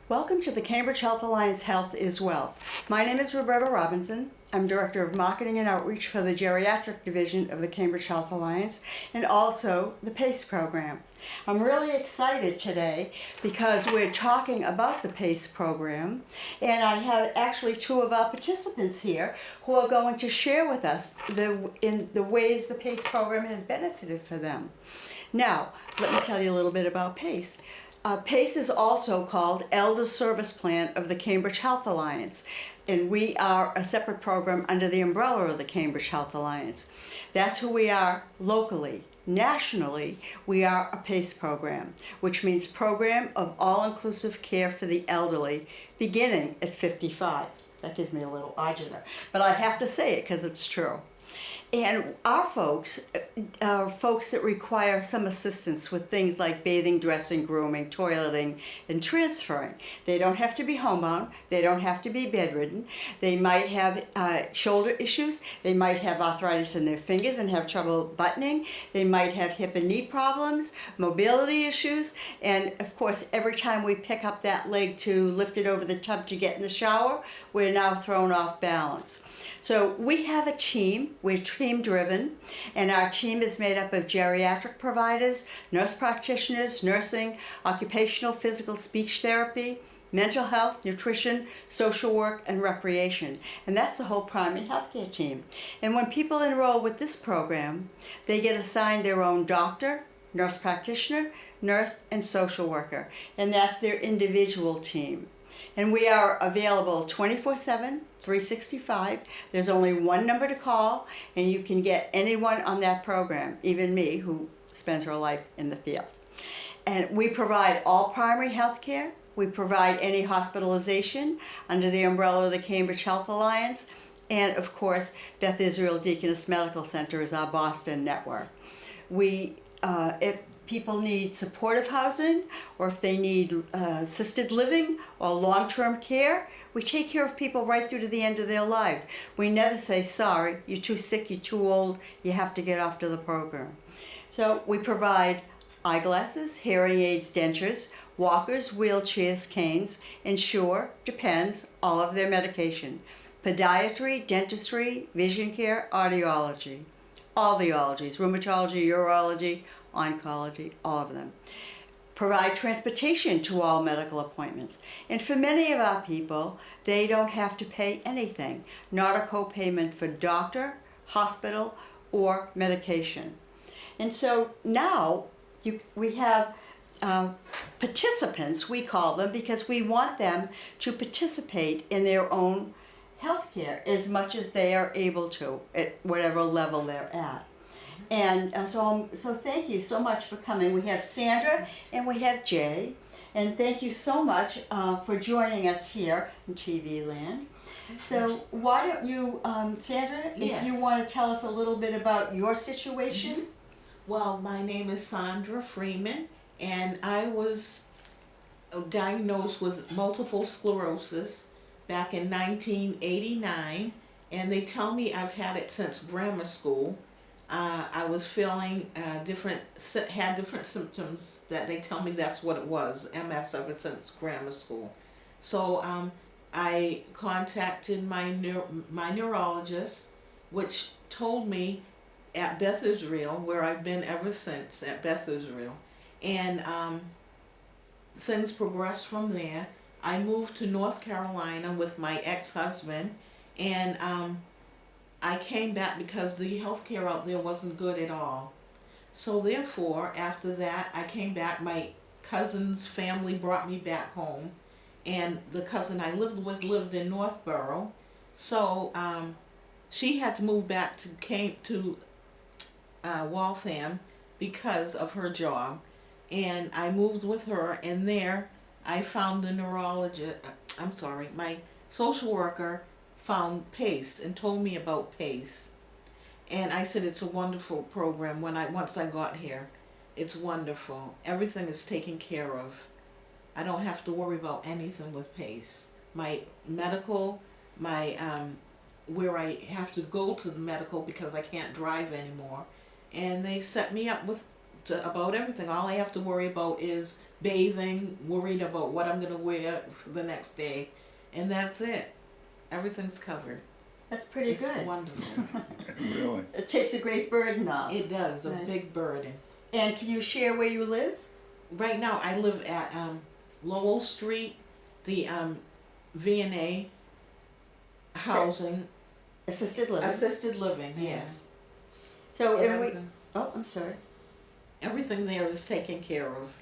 Welcome to the Cambridge Health Alliance Health is Wealth. My name is Roberta Robinson. I'm Director of Marketing and Outreach for the Geriatric Division of the Cambridge Health Alliance and also the PACE program. I'm really excited today because we're talking about the PACE program, and I have actually two of our participants here who are going to share with us the ways the PACE program has benefited for them. Now, let me tell you a little bit about PACE. PACE is also called Elder Service Plan of the Cambridge Health Alliance, and we are a separate program under the umbrella of the Cambridge Health Alliance. That's who we are locally. Nationally, we are a PACE program, which means Program of All-Inclusive Care for the Elderly, beginning at 55. That gives me a little agita, but I have to say it because it's true. And our folks are folks that require some assistance with things like bathing, dressing, grooming, toileting, and transferring. They don't have to be homebound. They don't have to be bedridden. They might have shoulder issues. They might have arthritis in their fingers and have trouble buttoning. They might have hip and knee problems, mobility issues, and of course, every time we pick up that leg to lift it over the tub to get in the shower, we're now thrown off balance. So we have a team, we're team driven, and our team is made up of geriatric providers, nurse practitioners, nursing, occupational, physical, speech therapy, mental health, nutrition, social work, and recreation. And that's the whole primary healthcare team. And when people enroll with this program, they get assigned their own doctor, nurse practitioner, nurse, and social worker. And that's their individual team. And we are available 24/7, 365. There's only one number to call, and you can get anyone on that program, even me, who spends her life in the field. And we provide all primary health care. We provide any hospitalization under the umbrella of the Cambridge Health Alliance. And of course, Beth Israel Deaconess Medical Center is our Boston network. If people need supportive housing, or if they need assisted living or long-term care, we take care of people right through to the end of their lives. We never say, sorry, you're too sick, you're too old, you have to get off to the program. So we provide eyeglasses, hearing aids, dentures, walkers, wheelchairs, canes, Ensure, Depends, all of their medication, podiatry, dentistry, vision care, audiology, all the ologies, rheumatology, urology, oncology, all of them. Provide transportation to all medical appointments. And for many of our people, they don't have to pay anything, not a co-payment for doctor, hospital, or medication. And so now we have participants, we call them, because we want them to participate in their own healthcare as much as they are able to at whatever level they're at. And so thank you so much for coming. We have Sandra and we have Jay. And thank you so much for joining us here in TV Land. So why don't you, Sandra, Yes. if you want to tell us a little bit about your situation. Mm-hmm. Well, my name is Sandra Freeman, and I was diagnosed with multiple sclerosis back in 1989, and they tell me I've had it since grammar school. I was feeling had different symptoms that they tell me that's what it was, MS, ever since grammar school. So I contacted my neurologist, which told me at Beth Israel, where I've been ever since, at Beth Israel. And things progressed from there. I moved to North Carolina with my ex-husband, and I came back because the healthcare out there wasn't good at all. So therefore, after that, I came back. My cousin's family brought me back home, and the cousin I lived with lived in Northborough. So she had to move back to Waltham because of her job, and I moved with her, and there I found a my social worker found PACE and told me about PACE. And I said it's a wonderful program. Once I got here, it's wonderful. Everything is taken care of. I don't have to worry about anything with PACE. My medical, where I have to go to the medical because I can't drive anymore, and they set me up with about everything. All I have to worry about is bathing, worried about what I'm gonna wear for the next day, and that's it. Everything's covered. That's pretty It's good. wonderful. Really? It takes a great burden off. It does, a Right. big burden. And can you share where you live? Right now, I live at Lowell Street, the V&A housing, Assisted living. assisted living. Yeah. Yes. So, and we, Everything, oh, I'm sorry. everything there is taken care of.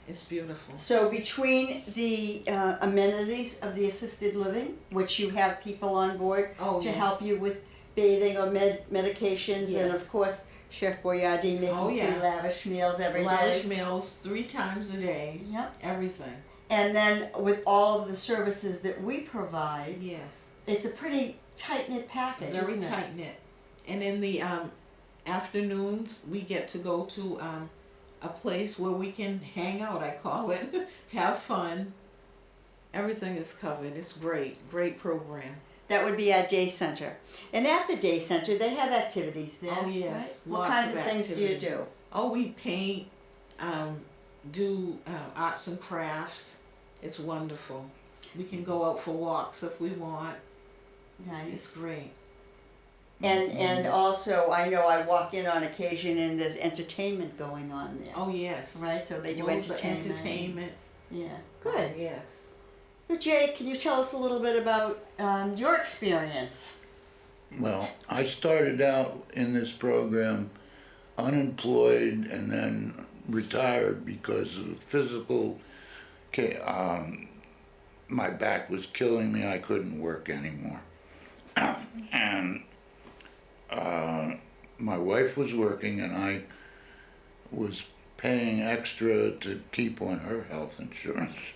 It's beautiful. So between the amenities of the assisted living, which you have people on board Oh, to yes. help you with bathing or medications, and Yes. of course Chef Boyardee making Oh, yeah. 3 lavish meals every day. Lavish meals 3 times a day. Yep. Everything. And then with all of the services that we provide, Yes. it's a pretty tight-knit package, Very isn't it? tight knit. And in the afternoons, we get to go to a place where we can hang out, I call it, have fun. Everything is covered. It's great. Great program. That would be our day center. And at the day center, they have activities there. Oh, yes. Right? What Lots kinds of of things do you activity. do? Oh, we paint, do arts and crafts. It's wonderful. We can go out for walks if we want. Nice. It's great. And also, I know I walk in on occasion and there's entertainment going on there. Oh, yes. Right, so they do Loads of entertainment. entertainment. Yeah, good. Yes. So Jay, can you tell us a little bit about your experience? Well, I started out in this program unemployed and then retired because of physical. My back was killing me. I couldn't work anymore. And my wife was working, and I was paying extra to keep on her health insurance.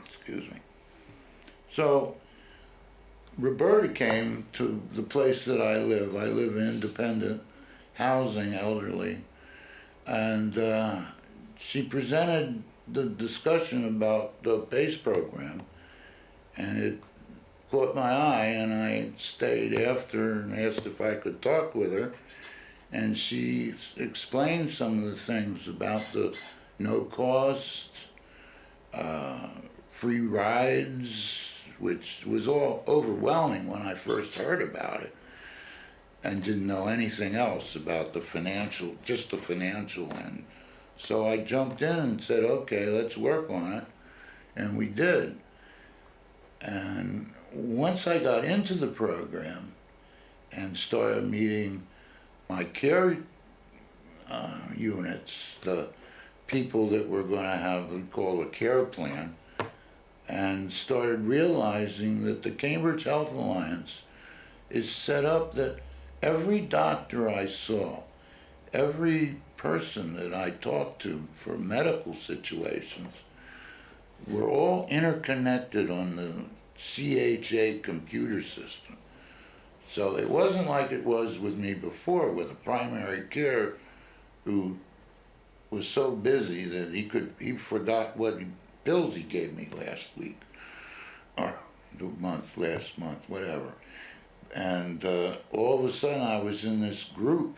Excuse me. So Roberta came to the place that I live. I live in independent housing, elderly, and she presented the discussion about the PACE program, and it caught my eye, and I stayed after and asked if I could talk with her, and she explained some of the things about the no cost, free rides, which was all overwhelming when I first heard about it, and didn't know anything else about the financial, just the financial end. So I jumped in and said, okay, let's work on it, and we did. And once I got into the program and started meeting my care units, the people that were going to have what we call a care plan, and started realizing that the Cambridge Health Alliance is set up that every doctor I saw, every person that I talked to for medical situations, were all interconnected on the CHA computer system. So it wasn't like it was with me before with a primary care who was so busy that he forgot what bills he gave me last week, or last month, whatever. And all of a sudden I was in this group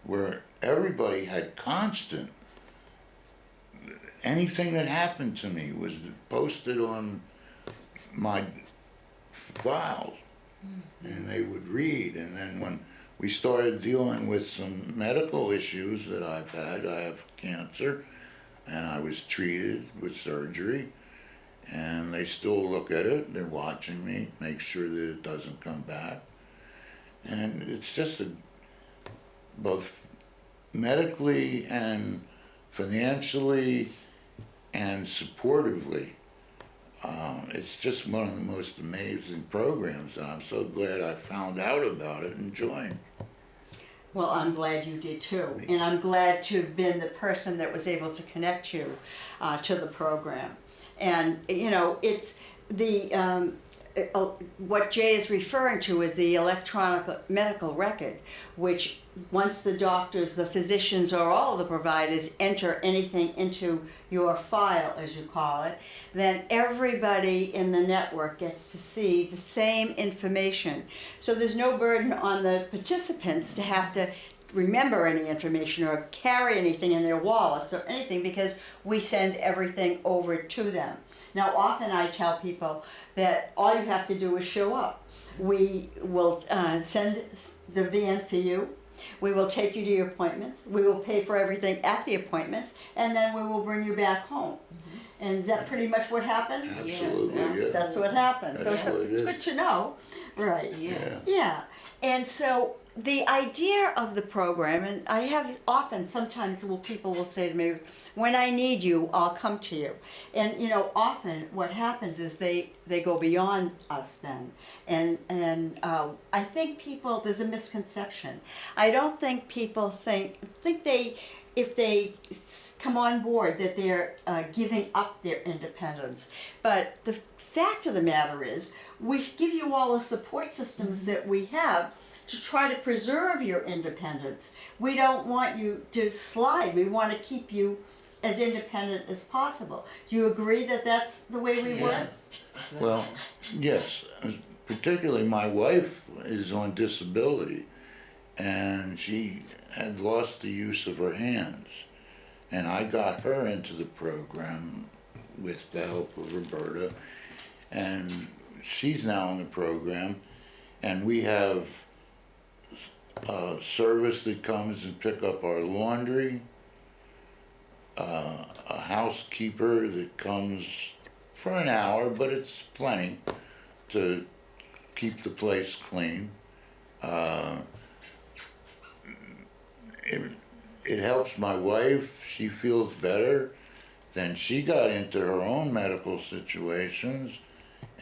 where everybody had constant, anything that happened to me was posted on my files, and they would read. And then when we started dealing with some medical issues that I've had, I have cancer, and I was treated with surgery, and they still look at it, they're watching me, make sure that it doesn't come back. And it's just both medically and financially and supportively, it's just one of the most amazing programs, and I'm so glad I found out about it and joined. Well, I'm glad you did too, and I'm glad to have been the person that was able to connect you to the program. And you know, it's the what Jay is referring to is the electronic medical record, which once the doctors, the physicians, or all the providers enter anything into your file, as you call it, then everybody in the network gets to see the same information. So there's no burden on the participants to have to remember any information or carry anything in their wallets or anything, because we send everything over to them. Now, often I tell people that all you have to do is show up. We will send the van for you. We will take you to your appointments. We will pay for everything at the appointments, and then we will bring you back home. And is that pretty much what happens? Absolutely, Yes, yeah. That's what happens. That's So what it it's is. good to know. Right. Yes. Yeah. And so the idea of the program, and I have often, sometimes people will say to me, when I need you, I'll come to you. And, you know, often what happens is they go beyond us then. And I think there's a misconception. I don't think people think if they come on board that they're giving up their independence. But the fact of the matter is, we give you all the support systems that we have to try to preserve your independence. We don't want you to slide. We want to keep you as independent as possible. Do you agree that that's the way we work? Yes. Well, yes, particularly my wife is on disability, and she had lost the use of her hands. And I got her into the program with the help of Roberta, and she's now in the program, and we have a service that comes and pick up our laundry, a housekeeper that comes for an hour, but it's plenty to keep the place clean. It helps my wife. She feels better. Then she got into her own medical situations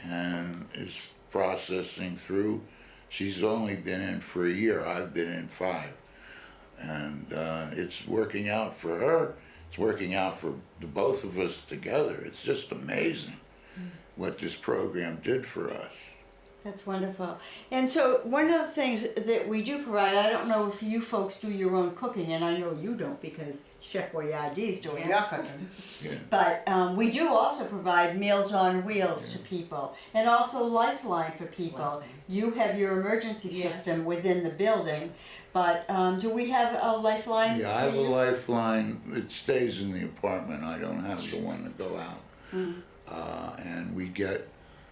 and is processing through. She's only been in for a year. I've been in 5. And it's working out for her. It's working out for the both of us together. It's just amazing what this program did for us. That's wonderful. And so one of the things that we do provide, I don't know if you folks do your own cooking, and I know you don't because Chef Boyardee's doing your Yes. cooking. Yeah. But we do also provide Meals on Wheels to people, and also Lifeline for people. Lifeline. You have your emergency Yes. system within the building, but do we have a Lifeline? Yeah, I for have a you? lifeline. It stays in the apartment. I don't have the one to go out. And we get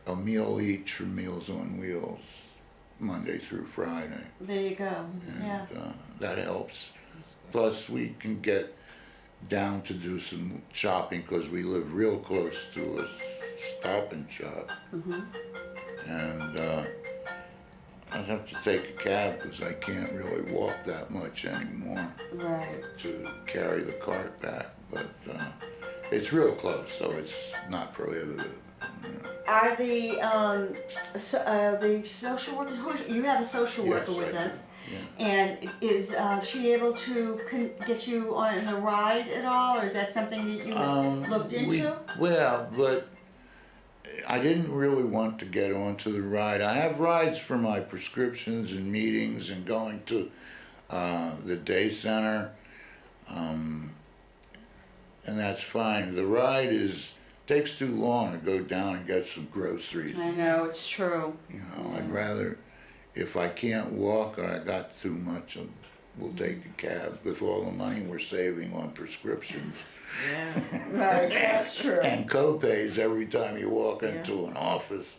a meal each from Meals on Wheels, Monday through Friday. There you go. And Yeah. that helps. Plus, we can get down to do some shopping because we live real close to a Stop and Shop. And I have to take a cab because I can't really walk that much anymore Right. to carry the cart back. But it's real close, so it's not prohibitive. Are the social workers? You have a social worker Yes, with I do. us, Yeah. and is she able to get you on a ride at all, or is that something that you have looked into? Well, but I didn't really want to get onto the ride. I have rides for my prescriptions and meetings and going to the day center, and that's fine. The ride takes too long to go down and get some groceries. I know, it's true. You know, I'd rather, if I can't walk or I got too much, we'll take a cab with all the money we're saving on prescriptions Yeah. Right, that's true. and co-pays every time you walk into an office.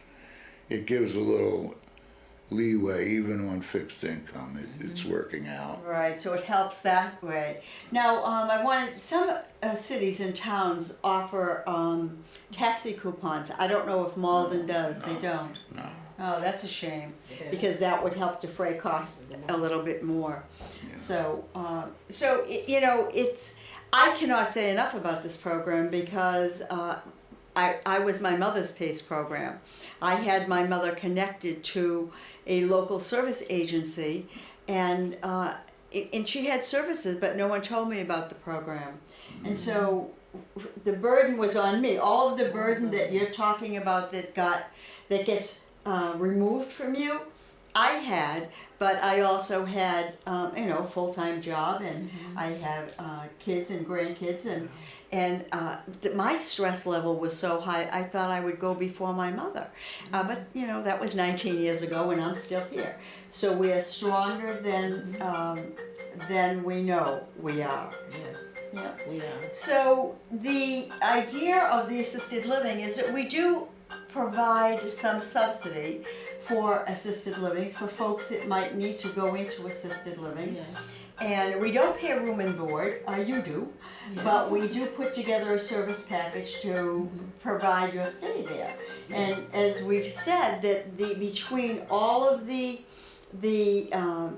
It gives a little leeway even on fixed income. It's working out. Right, so it helps that way. Now, I wanted, some cities and towns offer taxi coupons. I don't know if Malden does, they don't. No. Oh, that's a shame, because that would help defray costs a little bit more. So, you know, I cannot say enough about this program because I was my mother's PACE program. I had my mother connected to a local service agency, and she had services, but no one told me about the program. And so the burden was on me. All of the burden that you're talking about that gets removed from you, I had, but I also had, full-time job, and I have kids and grandkids, and my stress level was so high, I thought I would go before my mother. But, that was 19 years ago, and I'm still here. So we're stronger than then we know we are. Yes, Yeah. we are. So the idea of the assisted living is that we do provide some subsidy for assisted living for folks that might need to go into assisted living. Yes. And we don't pay room and board, you do, but we do put together a service package to provide your stay there. And as we've said, that between all of the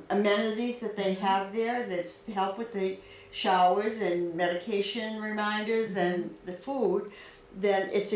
amenities that they have there that help with the showers and medication reminders and the food, then it's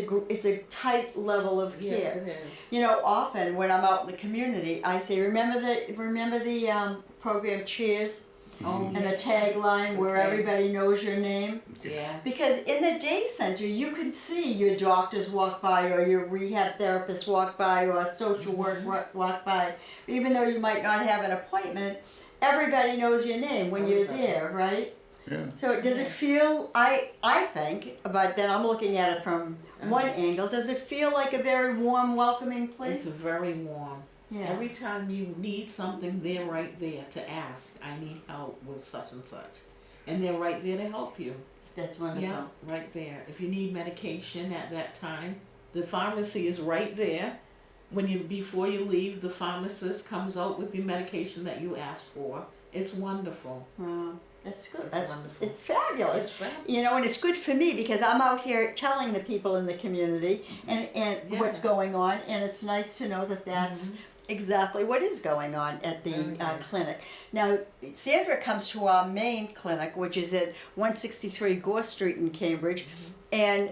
a tight level of care. Yes, it is. You know, often when I'm out in the community, I say, remember the program Cheers? Oh, And a tagline where tag. everybody knows your name. Yeah. Because in the day center, you can see your doctors walk by, or your rehab therapist walk by, or a social work walk by. Even though you might not have an appointment, everybody knows your name when you're there, right? Yeah. So does it feel, I think, but then I'm looking at it from one angle, does it feel like a very warm, welcoming It's place? very warm. Yeah. Every time you need something, they're right there to ask, I need help with such and such. And they're right there to help you. That's wonderful. Yeah, right there. If you need medication at that time, the pharmacy is right there. Before you leave, the pharmacist comes out with the medication that you asked for. It's wonderful. Wow, that's good. It's That's wonderful. It's fabulous. It's fabulous. You know, and it's good for me because I'm out here telling the people in the community and Yeah. what's going on, and it's nice to know that that's exactly what is going on at the Very nice. clinic. Now, Sandra comes to our main clinic, which is at 163 Gore Street in Cambridge, and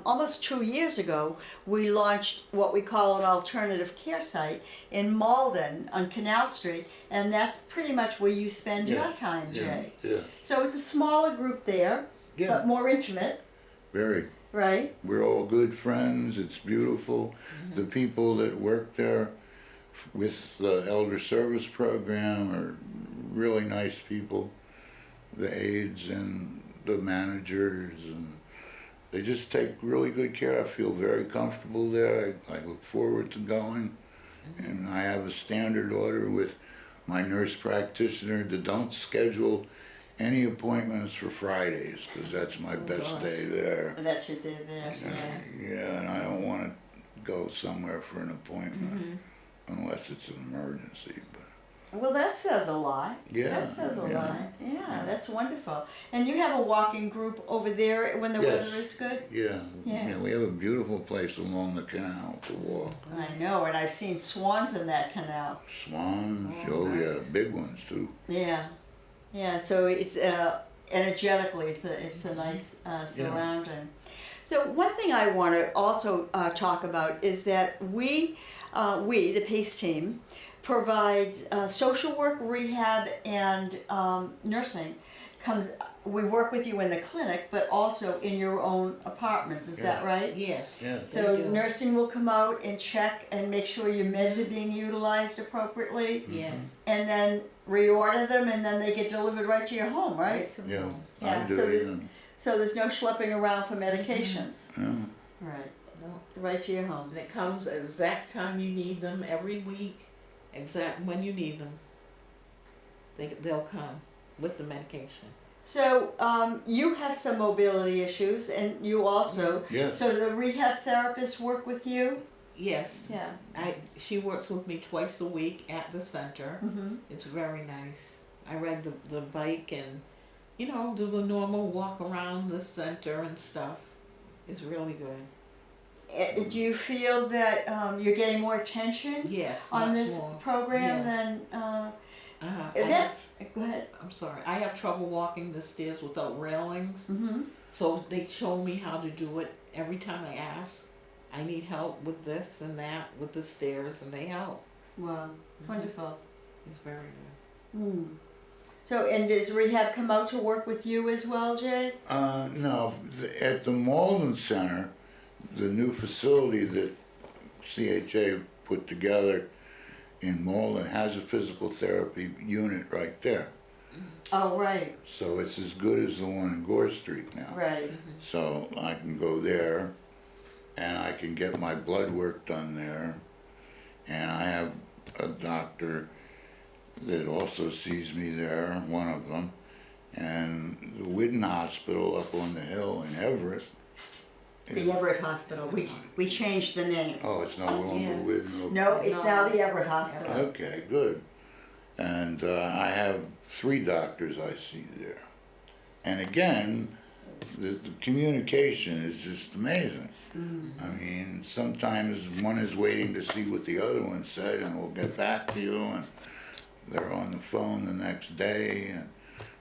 almost 2 years ago, we launched what we call an alternative care site in Malden on Canal Street, and that's pretty much where you spend your Yes. time, Jay. Yeah. So it's a smaller group there, Yeah. but more intimate, Very. right? We're all good friends. It's beautiful. The people that work there with the elder service program are really nice people. The aides and the managers, and they just take really good care. I feel very comfortable there. I look forward to going. And I have a standard order with my nurse practitioner to don't schedule any appointments for Fridays, because that's my best day there. And that's your day there. Yeah. Yeah, and I don't want to go somewhere for an appointment unless it's an emergency. But Well, that says a lot. Yeah, That says a yeah. lot. Yeah, that's wonderful. And you have a walking group over there when the Yes. weather is good? yeah, Yeah. we have a beautiful place along the canal to walk. I know, and I've seen swans in that canal. Swans, Oh, oh yeah, nice. big ones too. Yeah. Yeah, so it's energetically, it's a nice surrounding. So one thing I want to also talk about is that we, the PACE team, provides social work, rehab, and nursing. We work with you in the clinic, but also in your own apartments. Is that right? Yes. Yeah. So They do. nursing will come out and check and make sure your meds are being utilized appropriately, Yes. and then reorder them, and then they get delivered right to your home, right? to Yeah, home. Yeah, I do. so yeah. So there's no schlepping around for medications. Yeah. Right. No. Right to your home. And it comes at exact time you need them every week, exact when you need them. They'll come with the medication. So you have some mobility issues, and you also. Yeah. So the rehab therapists work with you. Yes. Yeah. She works with me twice a week at the center. Mm-hmm. It's very nice. I ride the bike and, do the normal walk around the center and stuff. It's really good. Do you feel that you're getting more attention Yes, on much this more. program Yeah. than? I That's have, go ahead. I'm sorry. I have trouble walking the stairs without railings. Mm-hmm. So they show me how to do it every time I ask. I need help with this and that, with the stairs, and they help. Wow. Wonderful. It's very good. Mm. So, and does rehab come out to work with you as well, Jay? No, at the Malden Center, the new facility that CHA put together in Malden has a physical therapy unit right there. Oh, right, So it's as good as the one in Gore Street now. right. So I can go there and I can get my blood work done there. And I have a doctor that also sees me there, one of them, and the Whidden Hospital up on the hill in Everett. The Everett Hospital, we changed the name. Oh, it's no longer yes. Whidden? No, it's now the Everett Hospital. Okay, good. And I have 3 doctors I see there. And again, the communication is just amazing. I mean, sometimes one is waiting to see what the other one said, and we'll get back to you, and they're on the phone the next day, and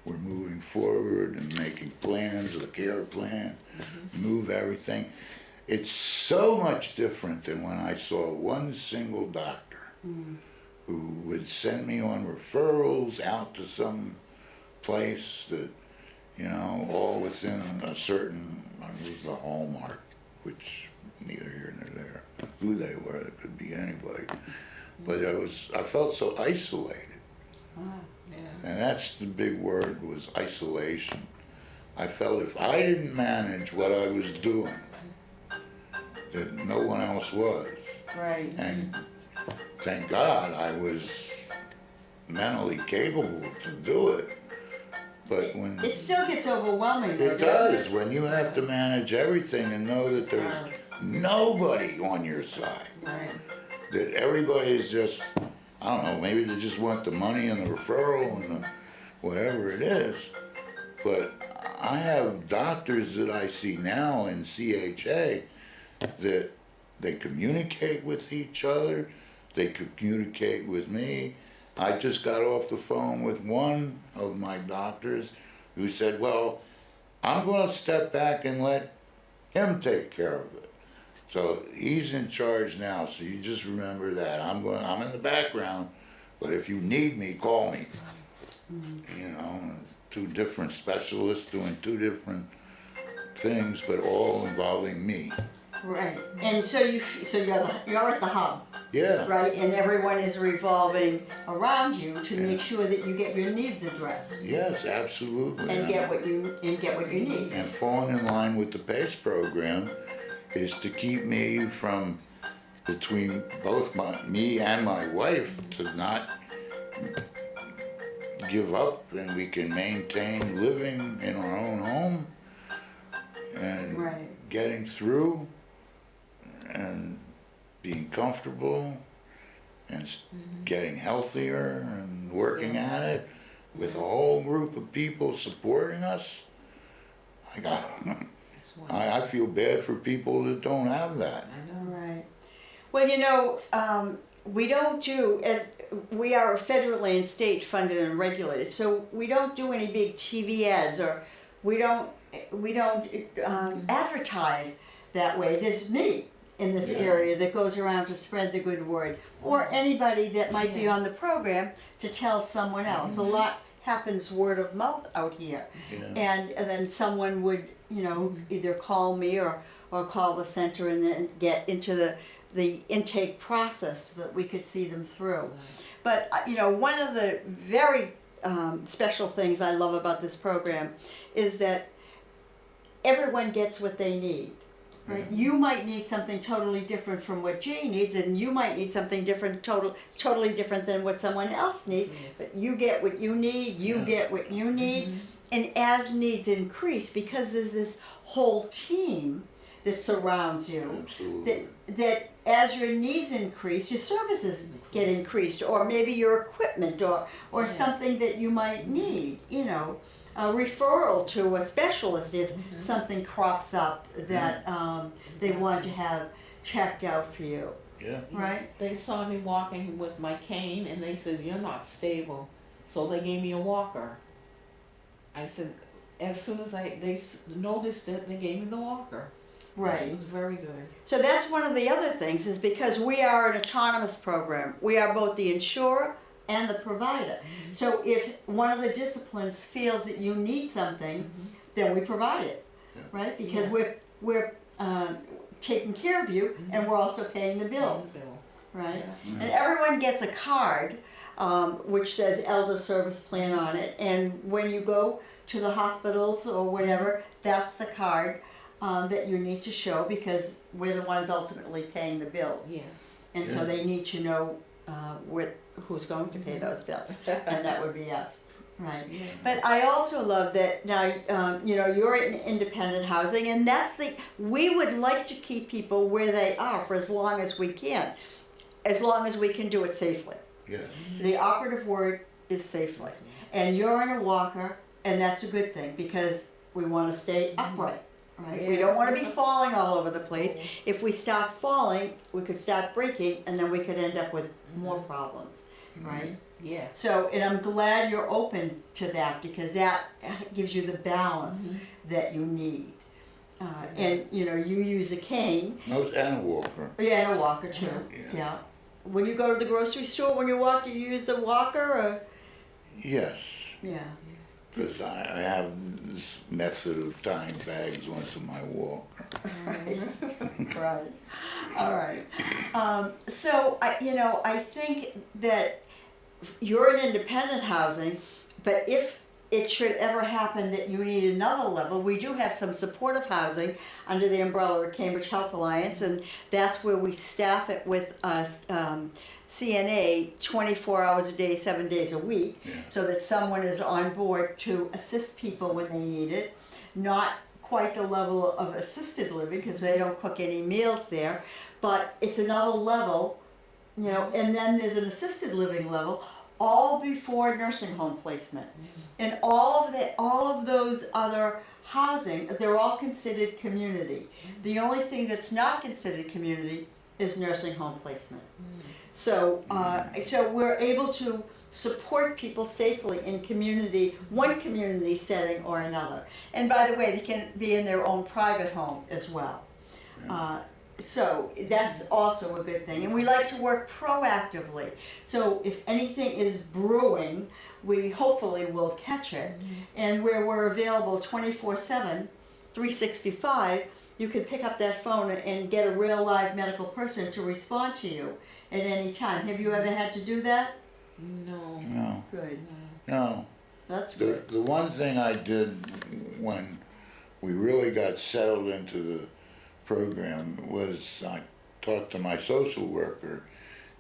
we're moving forward and making plans, a care plan, move everything. It's so much different than when I saw one single doctor who would send me on referrals out to some place that, you know, all within a certain, it was the Hallmark, which neither here nor there, who they were, it could be anybody. But I felt so isolated. And that's the big word, was isolation. I felt if I didn't manage what I was doing, that no one else was. Right. And thank God I was mentally capable to do it. But when It still gets overwhelming though, it doesn't does, it? when you have to manage everything and know that there's nobody on your side, Right. that everybody's just, I don't know, maybe they just want the money and the referral and the whatever it is. But I have doctors that I see now in CHA that they communicate with each other, they communicate with me. I just got off the phone with one of my doctors who said, well, I'm going to step back and let him take care of it. So he's in charge now, so you just remember that. I'm in the background, but if you need me, call me. You know, 2 different specialists doing 2 different things, but all involving me. Right. And so you're at the hub, Yeah. right? And everyone is revolving around you to make sure that you get your needs addressed Yes, absolutely. and get what you need. And falling in line with the PACE program is to keep me from, between both me and my wife, to not give up, and we can maintain living in our own home and Right. getting through and being comfortable and getting healthier and working at it with a whole group of people supporting us. I feel bad for people that don't have that. Right. Well, you know, we don't do, as we are federally and state funded and regulated, so we don't do any big TV ads, or we don't advertise that way. There's me in this area that goes around to spread the good word, or anybody that might be on the program to tell someone else. A lot happens word of mouth out here, and then someone would, you know, either call me or call the center and then get into the intake process so that we could see them through. But you know, one of the very special things I love about this program is that everyone gets what they need. Right? You might need something totally different from what Jay needs, and you might need something different, totally different than what someone else needs. But you get what you need, get what you need, and as needs increase, because there's this whole team that surrounds you, Absolutely. that as your needs increase, your services get increased, or maybe your equipment, or something that you might need, you know. A referral to a specialist if something crops up that they want to have checked out for you. Yeah. Right? They saw me walking with my cane and they said, "You're not stable." So they gave me a walker. I said, as soon as they noticed it, they gave me the walker. Right. It was very good. So that's one of the other things, is because we are an autonomous program. We are both the insurer and the provider. So if one of the disciplines feels that you need something, then we provide it, right? Because we're taking care of you, and we're also paying the bills, right? And everyone gets a card which says Elder Service Plan on it, and when you go to the hospitals or whatever, that's the card that you need to show, because we're the ones ultimately paying the bills. Yes. And so they need to know who's going to pay those bills, and that would be us. Right. Yeah. But I also love that now, you're in independent housing, and we would like to keep people where they are for as long as we can, as long as we can do it safely. Yeah. The operative word is safely. And you're in a walker, and that's a good thing, because we want to stay upright, right? We don't want to be falling all over the place. If we start falling, we could start breaking, and then we could end up with more problems, right? Yes. So, and I'm glad you're open to that, because that gives you the balance that you need. And you use a cane. And a walker. Yeah, and a walker too. Yeah. When you go to the grocery store, when you walk, do you use the walker or? Yes. Yeah. Because I have this method of tying bags onto my walker. Right. Right. All right. So I think that you're in independent housing, but if it should ever happen that you need another level, we do have some supportive housing under the umbrella of Cambridge Health Alliance, and that's where we staff it with CNA 24 hours a day, 7 days a week, so that someone is on board to assist people when they need it. Not quite the level of assisted living, because they don't cook any meals there, but it's another level, and then there's an assisted living level, all before nursing home placement. And all of those other housing, they're all considered community. The only thing that's not considered community is nursing home placement. So we're able to support people safely in one community setting or another. And by the way, they can be in their own private home as well. So that's also a good thing. And we like to work proactively. So if anything is brewing, we hopefully will catch it. And where we're available 24/7, 365, you can pick up that phone and get a real live medical person to respond to you at any time. Have you ever had to do that? No. No. Good. No. That's good. The one thing I did when we really got settled into the program was I talked to my social worker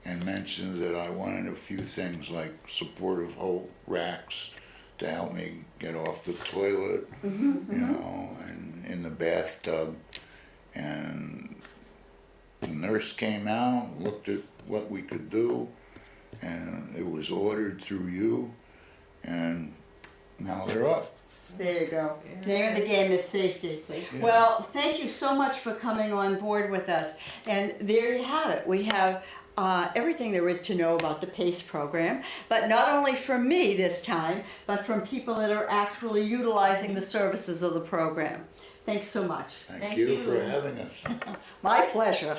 and mentioned that I wanted a few things like supportive whole racks to help me get off the toilet, and in the bathtub. And the nurse came out, looked at what we could do, and it was ordered through you, and now they're up. There you go. Name of the game is safety. Well, thank you so much for coming on board with us. And there you have it. We have everything there is to know about the PACE program, but not only from me this time, but from people that are actually utilizing the services of the program. Thanks so much. Thank you for having us. My pleasure.